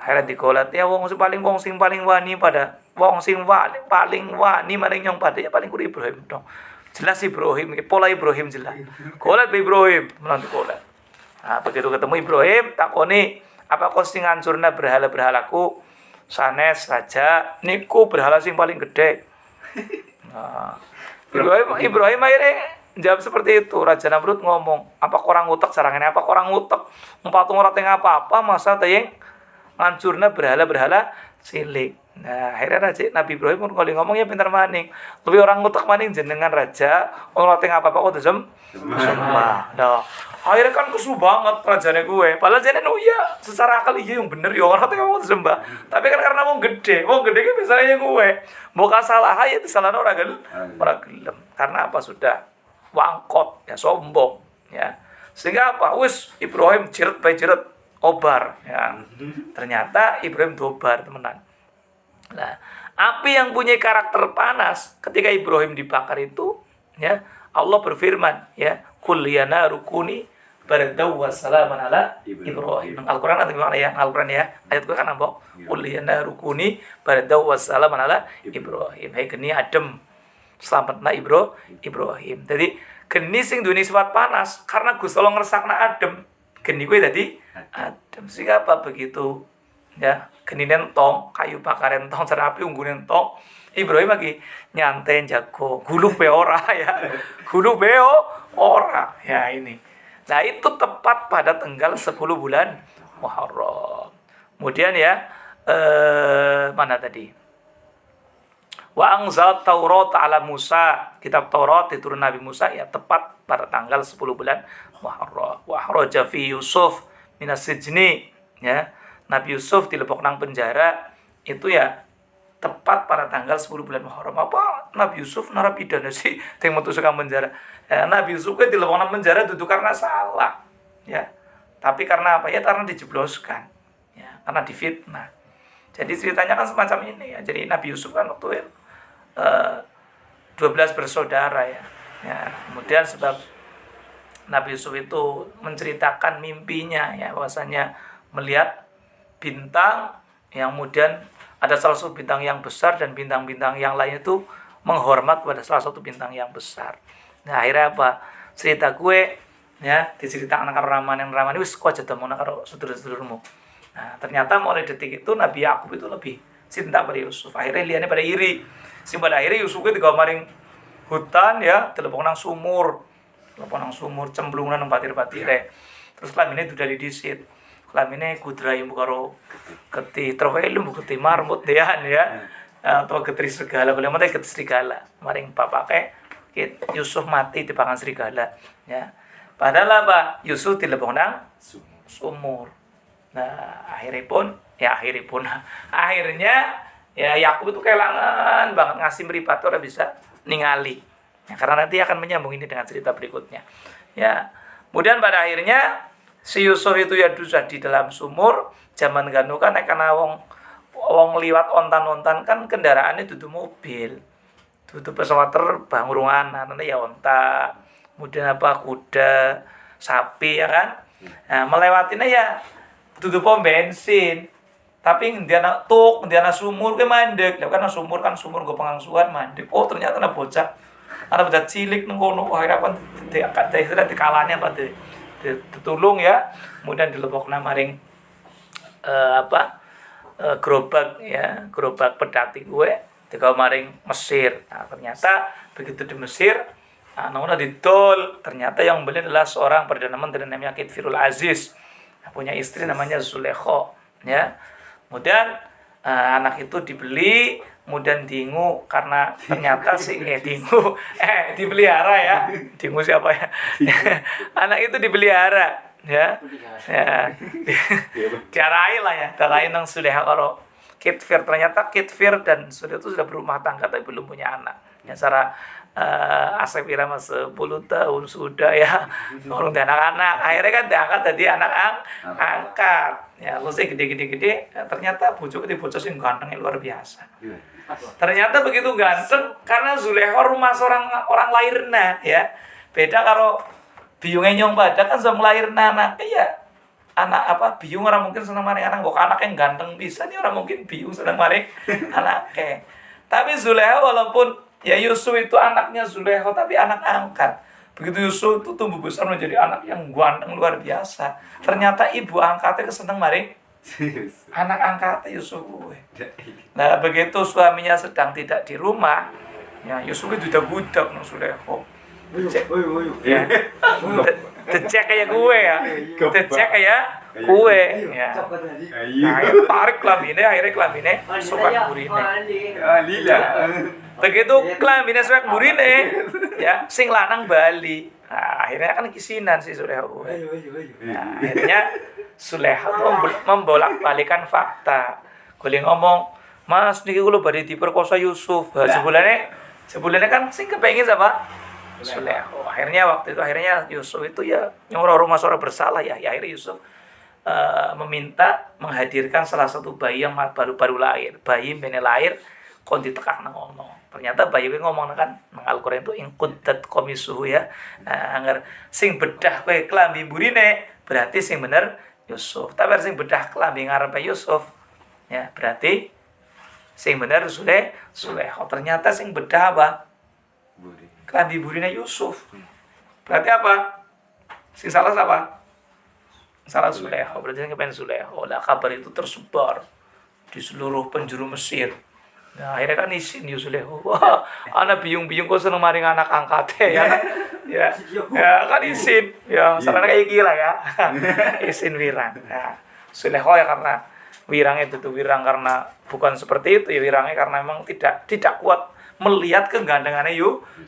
Akhirnya digolat ya wong sing paling wani pada wong sing paling wani maring nyong pada ya paling kudu Ibrahim dong. Jelas Ibrahim, pola Ibrahim jelas. Golat Ibrahim, melanti golat. Nah, begitu ketemu Ibrahim takoni, apa kau sing ngancurna berhala-berhalaku? Sanes raja niku berhala sing paling gede. Nah, Ibrahim akhirnya jawab seperti itu. Raja Namrud ngomong, apa korang utek sarangane, apa korang utek patung ora teng apa-apa masa tayeng ngancurna berhala-berhala cilik. Nah, akhirnya Nabi Ibrahim pun ngomong ya pintar maning. Lebih orang utek maning jenengan raja, ora teng apa-apa kok sembah. Nah, akhirnya kan kesu banget rajane gue. Padahal jane ya secara akal iya yang bener ya ora teng apa sembah. Tapi kan karena wong gede ki misalnya gue. Mbok salah ya disalahno ora gelem. Karena apa sudah wangkot ya sombong ya. Sehingga apa? Wis Ibrahim jiret bae jiret obar ya. Ternyata Ibrahim dobar temenan. Nah, api yang punya karakter panas ketika Ibrahim dibakar itu ya, Allah berfirman ya, kul ya naru kuni bardan wa salaman ala Ibrahim. Al-Qur'an atau gimana ya? Al-Qur'an ya. Ayat itu kan ambok. Kul ya naru kuni bardan wa salaman ala Ibrahim. Hai geni adem selamatna Ibrahim. Jadi geni sing duweni sifat panas karena Gusti Allah ngersakna adem. Geni kuwi dadi adem. Sehingga apa begitu? Ya, geni nentong, kayu bakar entong, serapi unggul nentong. Ibrahim lagi nyantai jago, gulu be ora ya. Gulu be ora. Ya ini. Nah, itu tepat pada tanggal 10 bulan Muharram. Kemudian ya, mana tadi? Wa anzal Taurat ala Musa, kitab Taurat diturun Nabi Musa ya tepat pada tanggal 10 bulan Muharram. Wa kharaja fi Yusuf minas sijni ya. Nabi Yusuf dilebok nang penjara itu ya tepat pada tanggal 10 bulan Muharram. Apa Nabi Yusuf narapidana sih yang metu saka penjara. Ya, Nabi Yusuf kan dilebok nang penjara itu karena salah ya. Tapi karena apa? Ya karena dijebloskan. Ya, karena difitnah. Jadi ceritanya kan semacam ini ya. Jadi Nabi Yusuf kan waktu 12 bersaudara ya. Ya, kemudian sebab Nabi Yusuf itu menceritakan mimpinya ya, bahwasanya melihat bintang yang kemudian ada salah satu bintang yang besar dan bintang-bintang yang lain itu menghormat pada salah satu bintang yang besar. Nah, akhirnya apa? Cerita gue ya diceritakan karo ramane wis kok aja temono karo sedulur-sedulurmu. Nah, ternyata mulai detik itu Nabi Yakub itu lebih cinta pada Yusuf. Akhirnya liane pada iri. Sing pada akhirnya Yusuf itu digawa maring hutan ya, telepon nang sumur. Telepon nang sumur cemplungan nang patir-patire. Terus kelamine duda didisit. Kelamine kudrayu karo geti trowelum geti marmut ya. Atau getri serigala, boleh mate getri serigala. Maring bapake Yusuf mati di pangan serigala ya. Padahal apa? Yusuf dilebok nang sumur. Nah, akhirnya ya Yakub itu kelangan banget ngasih meripat ora bisa ningali. Ya, karena nanti akan menyambung ini dengan cerita berikutnya. Ya. Kemudian pada akhirnya si Yusuf itu ya sudah di dalam sumur, zaman ganu kan karena wong liwat ontan-ontan kan kendaraannya dudu mobil. Dudu pesawat terbang urungan, nanti ya onta, kemudian apa kuda, sapi ya kan. Nah, melewatinya ya dudu pom bensin. Tapi ndiana sumur ke mandek. Lah kan sumur nggo pengangsuhan mandek. Oh, ternyata ana bocah. Ana bocah cilik nang kono. Akhirnya kan dikalane apa ditulung ya. Kemudian dilebokna maring gerobak ya, gerobak pedati gue digawa maring Mesir. Nah, ternyata begitu di Mesir, namanya didol. Ternyata yang beli adalah seorang perdana menteri namanya Kitfirul Aziz. Punya istri namanya Zulekho ya. Kemudian anak itu dibeli, kemudian dingu karena ternyata dipelihara ya. Dingu siapa ya? Anak itu dipelihara ya. Diarahi nang Zulekho karo Kitfir. Ternyata Kitfir dan Zulekho itu sudah berumah tangga tapi belum punya anak. Ya secara Asep Irama 10 tahun sudah ya orang anak-anak akhirnya kan diangkat jadi anak angkat ya lu sih gede ternyata bojo sing ganteng luar biasa. Ternyata begitu ganteng karena Zulekho rumah seorang orang lahirna ya beda karo biungnya nyong pada kan sudah melahirna anak ya anak biung orang mungkin senang maring anak kok anak yang ganteng bisa nih orang mungkin biung senang maring anaknya tapi Zulekho walaupun ya Yusuf itu anaknya Zulekho tapi anak angkat. Begitu Yusuf itu tumbuh besar menjadi anak yang ganteng luar biasa. Ternyata ibu angkatnya keseneng maring anak angkatnya Yusuf. Nah begitu suaminya sedang tidak di rumah, ya Yusuf itu udah budak nang Zulekho. Ya. Dicek kayak gue ya. Dicek kayak gue ya. Nah, tarik akhirnya kelamine sopan burine. Begitu kelamine sopan burine ya sing lanang bali. Nah, akhirnya kan kisinan si Zulekho. Nah, akhirnya Zulekho membolak-balikan fakta. Gue ngomong, "Mas, niki kula badhe diperkosa Yusuf." Sebulannya kan sing kepengin sama Zulekho. Akhirnya Yusuf itu ya nyuruh rumah seorang bersalah ya. Akhirnya Yusuf meminta menghadirkan salah satu bayi yang baru lahir. Bayi bene lahir kon ditekak nang ngono. Ternyata bayi kuwi ngomong kan nang Al-Qur'an itu ing quddat qamisuhu ya. Nah, anger sing bedah kowe klambi burine berarti sing bener Yusuf. Tapi sing bedah klambi ngarepe Yusuf ya berarti sing bener Sulaiha. Ternyata sing bedah apa? Klambi burine Yusuf. Berarti apa? Sing salah siapa? Salah Sulaiha. Berarti sing kepen Sulaiha. Lah kabar itu tersebar di seluruh penjuru Mesir. Nah, akhirnya kan isin Sulaiha. Wah, anak biung-biung kok seneng maring anak angkatnya ya. Ya kan isin. Ya, salah kayak gila ya. Isin wirang. Nah, Sulaiha ya karena wirang itu tuh wirang karena bukan seperti itu ya wirangnya karena memang tidak kuat melihat kegandengannya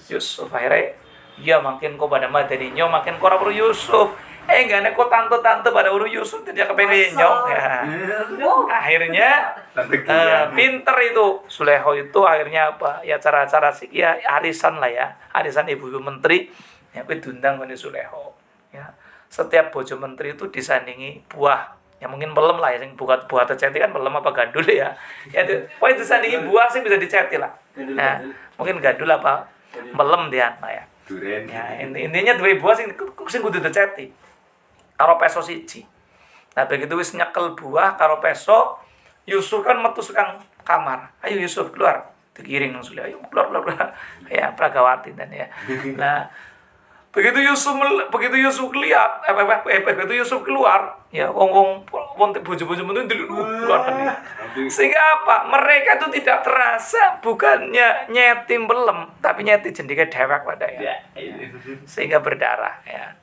Yusuf. Akhirnya ya makin kok pada madaninya makin kok perlu Yusuf. Enggak kok tante-tante pada urus Yusuf tidak kepengen nyok ya. Akhirnya pinter itu Sulaiha itu akhirnya apa? Ya cara-cara sih ya arisan lah ya. Arisan ibu-ibu menteri ya kuwi diundang ngene Sulaiha. Ya. Setiap bojo menteri itu disandingi buah. Ya mungkin belum lah ya sing buat buah tercetik kan belum apa gandul ya. Ya pokoke disandingi buah sih bisa dicetik lah. Nah, mungkin gandul apa belum dia nah ya. Ya, intinya dua buah sing kudu dicetik. Karo peso siji. Nah begitu wis nyekel buah karo peso, Yusuf kan metu sekang kamar. Ayo Yusuf keluar. Digiring nang Sulaiha. Ayo keluar. Ya Pragawati dan ya. Nah, begitu Yusuf lihat, begitu Yusuf keluar, ya wong bojo-bojo mentu keluar tadi. Sehingga apa? Mereka itu tidak terasa bukannya nyeti belum, tapi nyeti jendike dewek pada ya. Sehingga berdarah ya.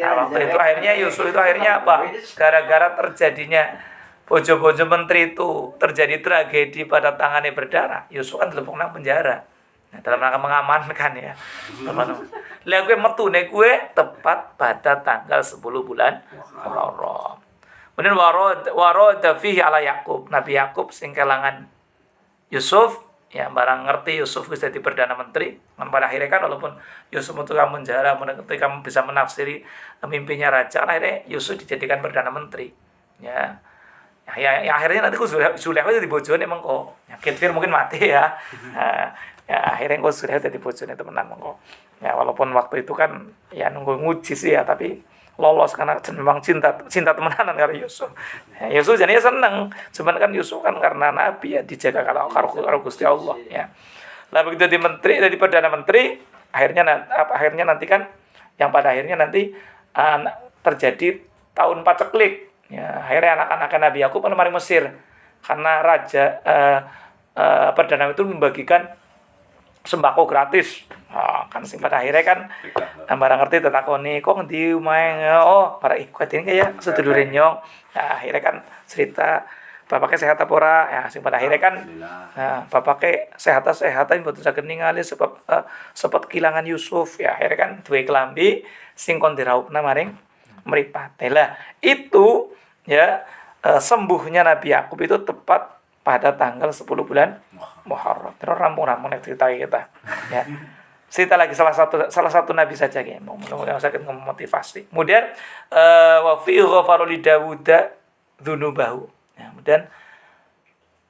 Nah, waktu itu akhirnya Yusuf itu akhirnya apa? Gara-gara terjadinya bojo-bojo menteri itu terjadi tragedi pada tangannya berdarah. Yusuf kan dilempung nang penjara. Nah, dalam rangka mengamankan ya. Lah gue metune gue tepat pada tanggal 10 bulan Muharram. Kemudian warada fihi ala Yakub. Nabi Yakub sing kelangan Yusuf ya barang ngerti Yusuf bisa jadi perdana menteri. Dan pada akhirnya kan walaupun Yusuf itu kamu penjara, ketika kamu bisa menafsiri mimpinya raja, akhirnya Yusuf dijadikan perdana menteri. Ya akhirnya nanti Sulaiha jadi bojone emang kok. Ya Kitfir mungkin mati ya. Nah, ya akhirnya kok Sulaiha jadi bojone temenan mengko. Ya walaupun waktu itu kan ya nunggu nguji sih ya tapi lolos karena memang cinta temenan karo Yusuf. Ya, Yusuf jadinya seneng. Cuman kan Yusuf kan karena nabi ya dijaga karo Gusti Allah ya. Lah begitu jadi menteri, jadi perdana menteri, akhirnya nanti kan yang pada akhirnya nanti terjadi tahun paceklik. Ya, akhirnya anak-anak Nabi Yakub mari Mesir karena raja perdana itu membagikan sembako gratis. Kan sing pada akhirnya kan barang ngerti tetakoni kok ngendi omahe para ikut ini kayak sedulure nyong. Nah, akhirnya kan cerita bapaknya sehat apa ora ya sing pada akhirnya kan bapaknya sehat mboten saged ningali sebab kehilangan Yusuf ya akhirnya kan duwe kelambi sing kon diraupna maring mripat. Lah itu ya sembuhnya Nabi Yakub itu tepat pada tanggal 10 bulan Muharram. Terus rampung-rampung cerita kita. Ya. Cerita lagi salah satu nabi saja ya. Mudah-mudahan sakit memotivasi. Kemudian wa fi ghafaru li Dawud dzunubahu. Ya, kemudian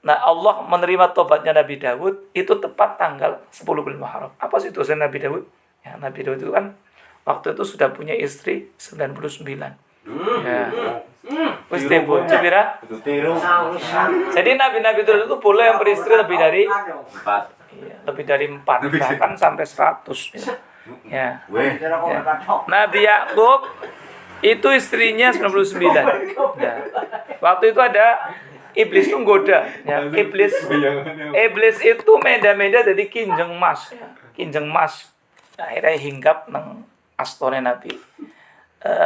Allah menerima tobatnya Nabi Dawud itu tepat tanggal 10 bulan Muharram. Apa sih dosa Nabi Dawud? Ya, Nabi Dawud itu kan waktu itu sudah punya istri 99. Ya. Wis tempo cibira. Jadi nabi-nabi itu boleh yang beristri lebih dari 4. Iya, lebih dari 4 bahkan sampai 100. Ya. Nabi Yakub itu istrinya 99. Ya. Waktu itu ada iblis itu nggoda. Ya, iblis itu meda-meda dari kinjeng mas. Ya. Kinjeng mas. Akhirnya hinggap nang astone Nabi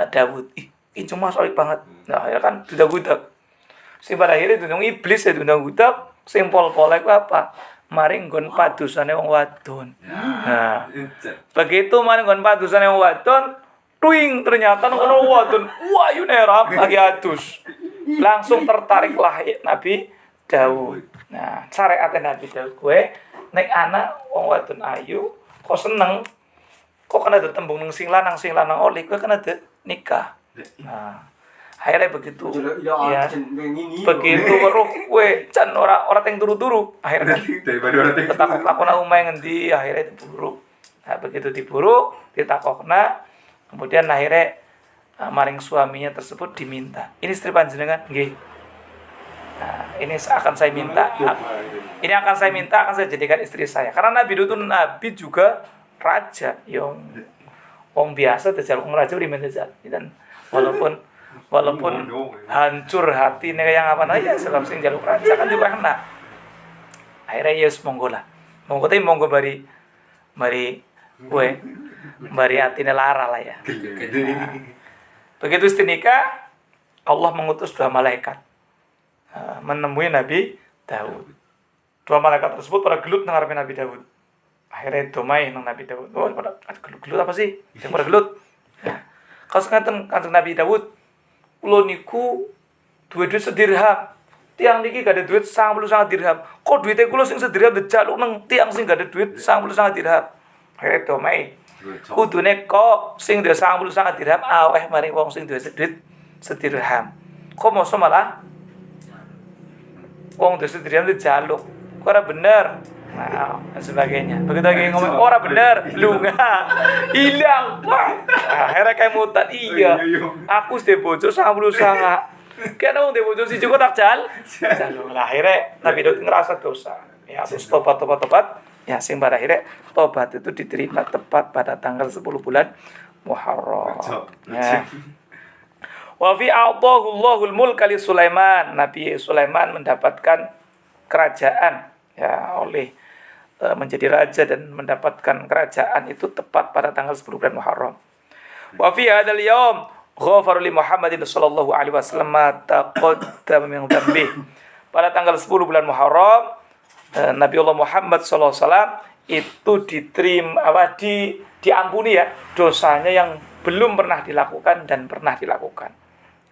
Dawud. Kinjeng mas apik banget. Nah, akhirnya kan didak-udak. Sing pada akhirnya diundang iblis ya diundang-udak. Sing pol-pole ku apa? Mari nggon padusane wong wadon. Nah, begitu mari nggon padusane wong wadon, tuing ternyata ngono wadon. Wah, yu nerap lagi adus. Langsung tertariklah Nabi Daud. Nah, syariat Nabi Daud kowe nek anak wong wadon ayu, kok seneng. Kok kena ditembung nang sing lanang oli kowe kena nikah. Nah, Akhirnya begitu Ya, ya begitu weruh kowe can ora teng turu-turu akhirnya Daripada orang tek. takokna omahe ngendi akhirnya diburu. Nah, begitu diburu ditakokna kemudian akhirnya maring suaminya tersebut diminta. Ini istri panjenengan nggih. Nah, ini akan saya minta. Ini akan saya jadikan istri saya. Karena Nabi itu nabi juga raja yang wong biasa dajal wong raja di menjal. Dan walaupun hancur hati nih yang apa ya sebab sing jaluk raja kan juga kena. Akhirnya yes monggo lah. Monggo bari atine lara lah ya. Begitu istinika Allah mengutus 2 malaikat menemui Nabi Daud. 2 malaikat tersebut pada gelut nang ngarepe Nabi Daud. Akhirnya domai nang Nabi Daud. Oh, pada gelut apa sih? Yang pada gelut. Nah, kalau ngaten kanjeng Nabi Daud, kula niku duwe duit sedirham. Tiang niki gak ada duit 99 dirham. Kok duitnya kula sing sedirham dijaluk nang tiang sing gak ada duit 99 dirham. Akhirnya domai. Kudune kok sing duwe 99 dirham aweh maring wong sing duwe duit sedirham. Kok mosok malah wong duwe sedirham dijaluk. Kok ora bener. Nah, dan sebagainya. Begitu lagi ngomong ora bener, lunga. Hilang. Akhirnya kayak mutan. Iya. Aku sedhe bojo 99. Kena wong duwe bojo siji kok tak jaluk. Lah akhirnya Nabi Daud ngerasa dosa. Ya terus tobat. Ya sing pada akhirnya tobat itu diterima tepat pada tanggal 10 bulan Muharram. Ya. Wa fi a'tahullahul mulka li Sulaiman. Nabi Sulaiman mendapatkan kerajaan ya oleh menjadi raja dan mendapatkan kerajaan itu tepat pada tanggal 10 bulan Muharram. Wa fi hadzal yaum ghafara li Muhammadin sallallahu alaihi wasallam ma taqaddama min dhanbi. Pada tanggal 10 bulan Muharram Nabi Allah Muhammad sallallahu alaihi wasallam itu diampuni ya dosanya yang belum pernah dilakukan dan pernah dilakukan.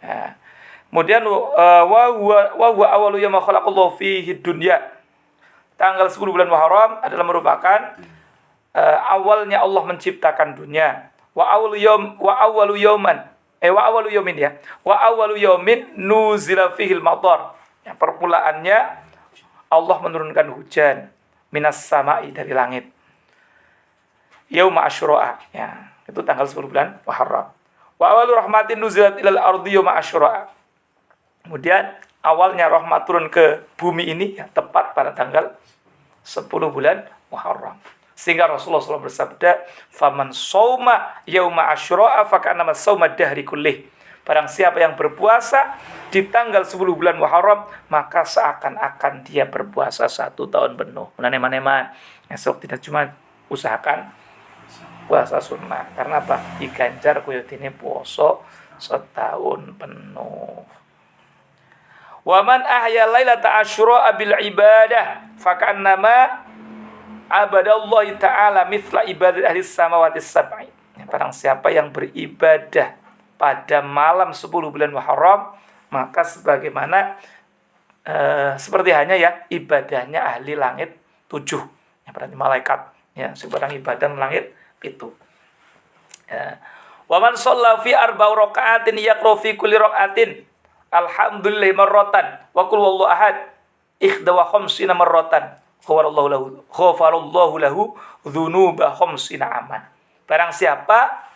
Ya. Kemudian wa huwa awwalu yawma khalaqallahu fihi dunya. Tanggal 10 bulan Muharram adalah merupakan awalnya Allah menciptakan dunia. Wa awwalu yawmin nuzila fihil matar. Ya, permulaannya Allah menurunkan hujan minas sama'i dari langit. Yauma Asyura, ya, itu tanggal 10 bulan Muharram. Wa awwalu rahmatin nuzilat ilal ardi yauma Asyura. Kemudian awalnya rahmat turun ke bumi ini ya, tepat pada tanggal 10 bulan Muharram. Sehingga Rasulullah SAW bersabda, "Faman shauma yauma Asyura faka'annama shauma dahri kullih." Barang siapa yang berpuasa di tanggal 10 bulan Muharram, maka seakan-akan dia berpuasa 1 tahun penuh. Meneman-neman, esok tidak cuma usahakan puasa sunnah. Karena apa? Diganjar kuyutine poso setahun penuh. Waman ahya lailata asyura bil ibadah fakannama abadallahi ta'ala mithla ibadat ahli samawati sab'i. Barang siapa yang beribadah pada malam 10 bulan Muharram, maka sebagaimana seperti hanya ya ibadahnya ahli langit 7. Ya, berarti malaikat ya sebarang ibadah langit itu. Ya. Waman shalla fi arba'i raka'atin yaqra fi kulli raka'atin alhamdulillah marratan wa qul wallahu ahad ikhda wa khamsina marratan ghafarallahu lahu dzunuba khamsina aman. Barang siapa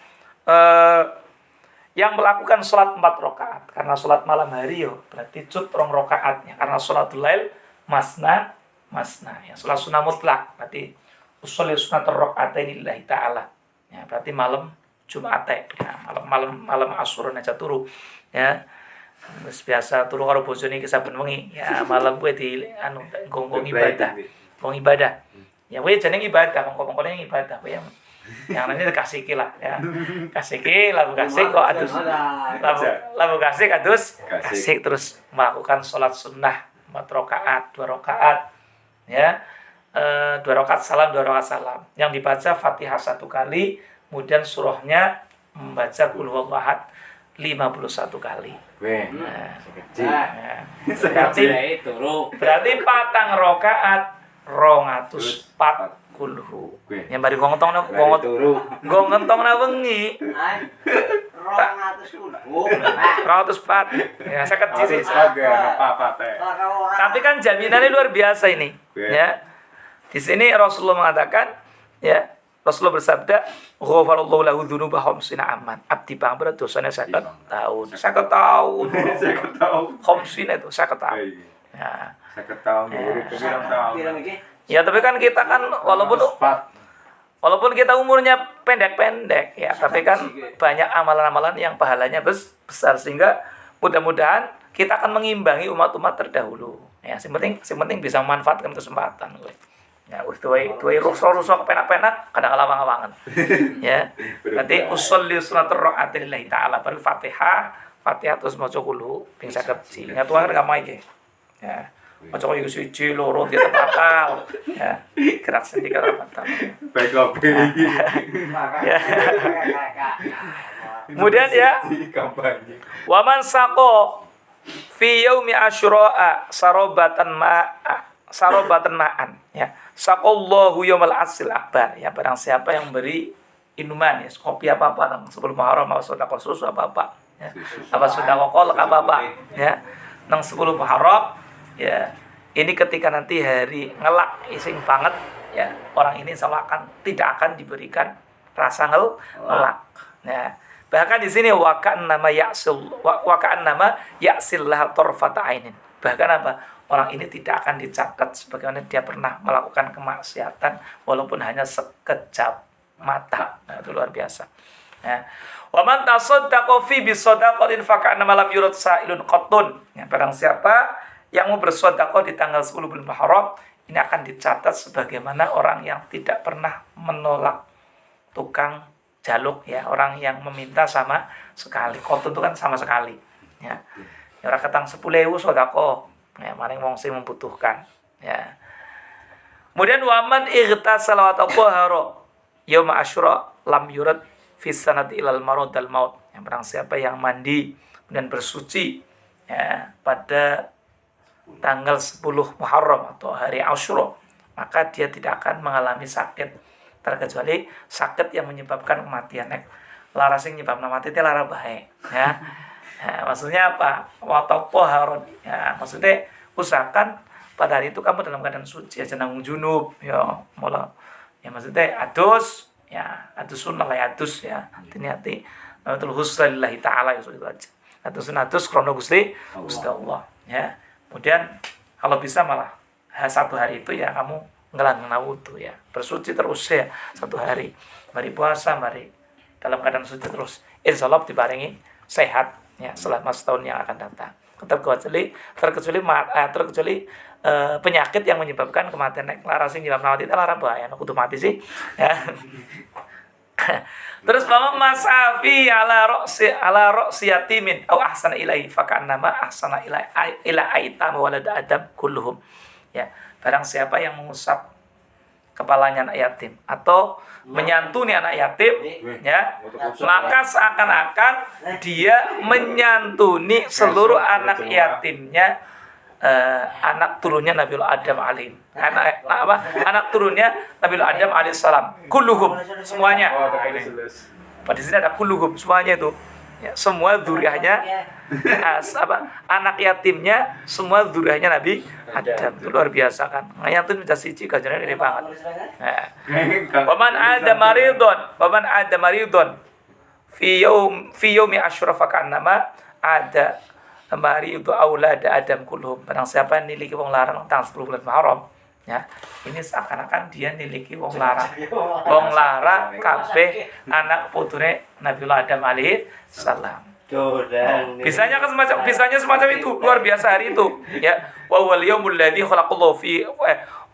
yang melakukan sholat 4 rakaat karena sholat malam hari yo berarti cut 2 rakaatnya karena sholatul lail masna ya sholat sunnah mutlak berarti usolli sunnatur rakaatain lillahi taala ya berarti malam Jumat ya malam Asyura aja turu ya. Wis biasa turu karo bojone iki saben wengi. Ya malam kuwi di gong ibadah. Wong ibadah. Ya kuwi jeneng ibadah, mongko-mongkone ibadah kuwi yang nanti kasih lah ya. Kasih lagu kasih kok adus. Lagu kasih adus kasih terus melakukan sholat sunnah 4 rakaat, 2 rakaat. Ya. 2 rakaat salam, 2 rakaat salam. Yang dibaca Fatihah 1 kali, kemudian surahnya membaca Qul huwallahu ahad 51 kali. Berarti 4 rakaat 204 kulhu. Oke. Yang bari ngentong na Lari turu. ngentong na wengi. Ay, 200 kulhu. 204. Ya, saya kecil sih. Oke, apa teh. Tapi kan jaminannya luar biasa ini. Oke. Ya. Di sini Rasulullah mengatakan, ya, Rasulullah bersabda, "Ghafarallahu lahu dzunuba khamsina aman." Abdi pangber dosanya 50 tahun. 50 tahun. Saya ketahu. Khamsina itu 50 tahun. Ya. Saya ketahu dulu pirang tahun. Pirang iki? Ya, tapi kan kita kan walaupun kita umurnya pendek-pendek ya, tapi kan banyak amalan-amalan yang pahalanya besar sehingga mudah-mudahan kita akan mengimbangi umat-umat terdahulu. Ya, yang penting bisa memanfaatkan kesempatan. Ya, tuai rusuh-rusuh penak-penak kadang lawang-lawangan. Ya. Nanti usolli salatul rakaat lillahi taala baru Fatihah terus maca kulhu ping 50. Ingat wae enggak maike. Ya. Maca koyo siji loro dia bakal. Ya. Gerak sendiri kalau batal. PKB. Ya. Kemudian ya, Kampanye. waman saqo fi yaumi asyura sarobatan ma'an ya. Saqallahu yaumal asil akbar ya, barang siapa yang beri minuman ya, kopi apa-apa nang sebelum Muharram apa sedekah susu apa-apa ya. Apa sedekah kolak apa-apa ya. Nang 10 Muharram ya. Ini ketika nanti hari ngelak ising banget ya, orang ini insyaallah tidak akan diberikan rasa ngelak. Ya. Bahkan di sini wakaan nama yaksil lah torfata ainin. Bahkan apa? Orang ini tidak akan dicatat sebagaimana dia pernah melakukan kemaksiatan walaupun hanya sekejap mata. Nah, itu luar biasa. Ya. Wa man tasaddaqa fi bisadaqatin faka'annama lam yurad sa'ilun qattun. Ya, barang siapa yang mau bersedekah di tanggal 10 bulan Muharram, ini akan dicatat sebagaimana orang yang tidak pernah menolak tukang jaluk ya, orang yang meminta sama sekali. Qattun itu kan sama sekali. Ya. Ya ora ketang 10.000 sedekah. Ya, maring wong sing membutuhkan. Ya. Kemudian waman igtasala wa tahara yaum asyura lam yurad fi sanati ilal marad al maut. Yang barang siapa yang mandi dan bersuci ya, pada tanggal 10 Muharram atau hari Asyura, maka dia tidak akan mengalami sakit terkecuali sakit yang menyebabkan kematian. Lara sing nyebabna mati teh lara bae ya. Nah, maksudnya apa? Watapoharon. Ya, maksudnya usahakan pada hari itu kamu dalam keadaan suci, aja nanggung junub, ya, mula. Ya maksudnya adus, ya, adus sunnah lah adus ya. Hati-hati. Natul husnalillahi taala ya itu aja. Adus krono Gusti Allah, ya. Kemudian kalau bisa malah satu hari itu ya kamu ngelang wudu ya. Bersuci terus ya satu hari. Mari puasa, mari dalam keadaan suci terus. Insyaallah dibarengi sehat ya selama setahun yang akan datang. Terkecuali penyakit yang menyebabkan kematian. Lara sing nyebab mati lara bahaya kudu mati sih ya. Terus mama masafi ala roksi yatimin au ahsana ilaihi fakannama ahsana ila aitam walad adam kulluhum ya. Barang siapa yang mengusap kepalanya anak yatim atau menyantuni anak yatim ya, maka seakan-akan dia menyantuni seluruh anak yatimnya, anak turunnya Nabiullah Adam anak turunnya Nabiullah Adam alaihissalam kulluhum semuanya. Pada sini ada kulluhum semuanya itu ya, semua dzurriyyahnya anak yatimnya semua dzurriyyahnya Nabi Adam. Itu luar biasa kan. Ngayatun minta siji ganjarannya gede banget. Nah. Waman ada maridon fi yaumi asyura fakannama ada maridu aulada Adam kulluhum. Barang siapa yang niliki wong larang tanggal 10 bulan Muharram ya, ini seakan-akan dia niliki wong larang. Wong larang kabeh anak putune Nabiullah Adam alaihi salam. Bisanya semacam itu, luar biasa hari itu ya. Wa huwal yaumul ladzi khalaqallahu fi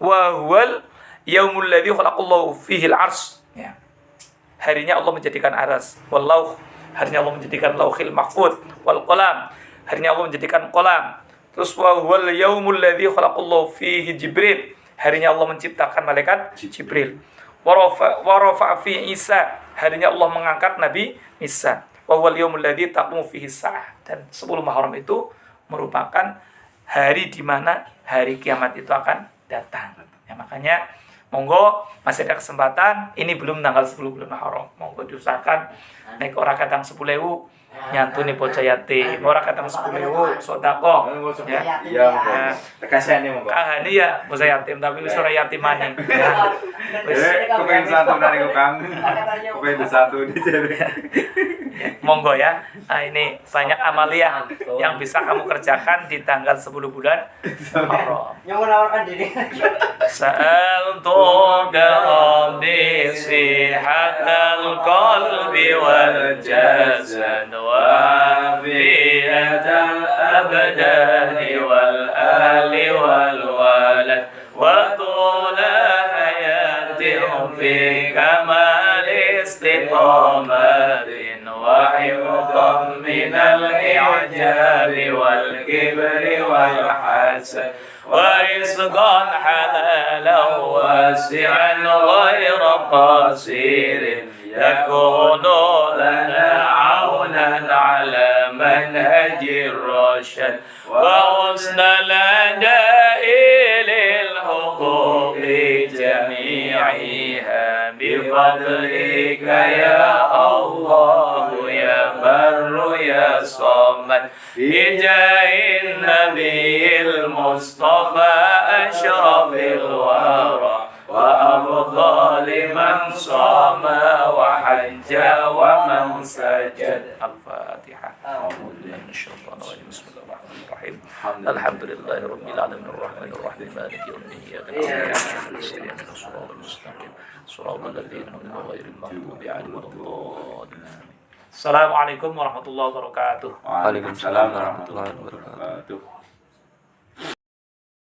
wa huwal yaumul ladzi khalaqallahu fihi al-'arsy ya. Harinya Allah menjadikan aras, wallahu harinya Allah menjadikan lauhil mahfuz wal qalam, harinya Allah menjadikan qalam. Terus wa huwal yaumul ladzi khalaqallahu fihi Jibril, harinya Allah menciptakan malaikat Jibril. Wa rafa fi Isa, harinya Allah mengangkat Nabi Isa. Wa huwal yaumul ladzi taqumu fihi as-sa'ah, dan 10 Muharram itu merupakan hari di mana hari kiamat itu akan datang. Ya, makanya monggo masih ada kesempatan, ini belum tanggal 10 bulan Muharram. Monggo diusahakan naik ora kadang 10.000 nyantuni bocah yatim, ora kadang 10.000 sedekah. Ya. Iya, tekasane monggo. Kahani ya bocah yatim tapi wis ora yatimane. Ya. Kepengen santunan iku Kang. Kepengen disantuni jare. Monggo ya. Nah, ini banyak amalia yang bisa kamu kerjakan di tanggal 10 bulan Muharram. Yang menawarkan diri. سألتك ربي صحة القلب والجسد وعافية الأبدان والأهل والولد وطول حياة في كمال استقامة وحفظا من الإعجاب والكبر والحسد ورزقا حلالا واسعا غير قصير يكون لنا عونا على منهج الرشد وحسن الأداء للحقوق جميعها بفضلك يا الله يا بر يا صمد بجاه النبي المصطفى أشرف الورى وأفضل من صام وحج ومن سجد. الفاتحة. أعوذ بالله من الشيطان الرجيم. بسم الله الرحمن الرحيم. الحمد لله رب العالمين الرحمن الرحيم مالك يوم الدين إياك نعبد وإياك نستعين صراط المستقيم صراط الذين أنعمت غير المغضوب عليهم ولا الضالين. Assalamualaikum warahmatullahi wabarakatuh. Waalaikumsalam warahmatullahi wabarakatuh.